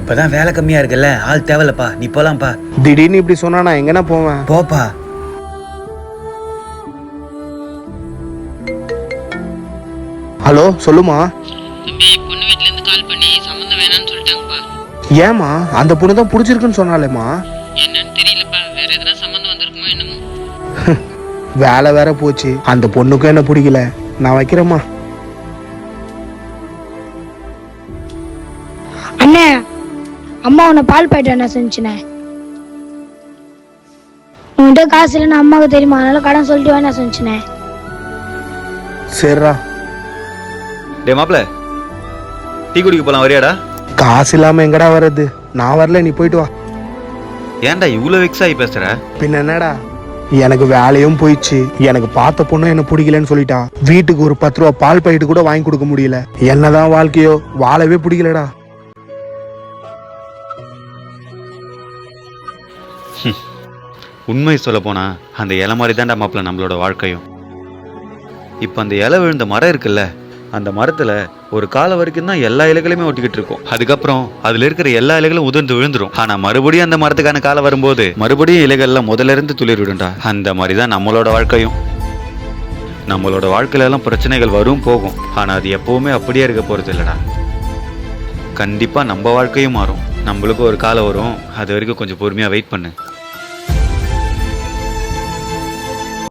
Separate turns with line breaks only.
இப்பதான் வேலை கம்மியா இருக்குல்ல, ஆள் தேவையில்லப்பா, நீ போலாம்ப்பா.
திடீர்னு இப்படி சொன்னா நான் எங்கன்னா போவேன்?
போப்பா.
ஹலோ, சொல்லுமா.
தம்பி, பொண்ணு வீட்ல இருந்து கால் பண்ணி சம்மந்தம் வேணாம்னு சொல்லிட்டாங்கப்பா.
ஏமா? அந்த பொண்ணு தான் பிடிச்சிருக்குன்னு சொன்னாலேம்மா.
என்னன்னு தெரியலப்பா, வேற எதனா சம்மந்தம் வந்திருக்குமோ என்னமோ.
வேலை வேற போச்சு, அந்த பொண்ணுக்கும் என்ன பிடிக்கல. நான் வைக்கிறேம்மா.
அண்ணே, அம்மா உன்னை பால் பாயிட்டு என்ன செஞ்சுனே? உன்கிட்ட காசு இல்லைன்னு அம்மாவுக்கு தெரியுமா, அதனால கடன் சொல்லிட்டு வேணா செஞ்சுனே.
சரிடா.
டே மாப்ள, டீ குடிக்க போலாம், வரியாடா?
காசு இல்லாம எங்கடா வர்றது? நான் வரல, நீ போயிட்டு வா.
ஏன்டா இவ்வளவு வெக்ஸ் ஆகி பேசுற?
பின்ன என்னடா, எனக்கு வேலையும் போயிடுச்சு. எனக்கு பார்த்த பொண்ணும் என்ன பிடிக்கலன்னு சொல்லிட்டா. வீட்டுக்கு ஒரு 10 ரூபா பால் பாயிட்டு கூட வாங்கி கொடுக்க முடியல. என்னதான் வாழ்க்கையோ, வாழவே பிடிக்கலடா.
உண்மை சொல்ல போனா அந்த இலை மாதிரி தான்டா மாப்ள நம்மளோட வாழ்க்கையும். இப்ப அந்த இலை விழுந்த மரம் இருக்குல்ல, அந்த மரத்துல ஒரு காலம் வரைக்கும் தான் எல்லா இலைகளுமே ஒட்டிக்கிட்டு இருக்கும். அதுக்கப்புறம் அதுல இருக்கிற எல்லா இலைகளும் உதிர்ந்து விழுந்துரும். ஆனா மறுபடியும் அந்த மரத்துக்கான காலம் வரும்போது மறுபடியும் இலைகள்லாம் முதல்ல இருந்து துளிர் விடும்டா. அந்த மாதிரிதான் நம்மளோட வாழ்க்கையும். நம்மளோட வாழ்க்கையில எல்லாம் பிரச்சனைகள் வரும் போகும், ஆனா அது எப்பவுமே அப்படியே இருக்க போறது இல்லடா. கண்டிப்பா நம்ம வாழ்க்கையும் மாறும். நம்மளுக்கும் ஒரு காலம் வரும், அது வரைக்கும் கொஞ்சம் பொறுமையா வெயிட் பண்ணு.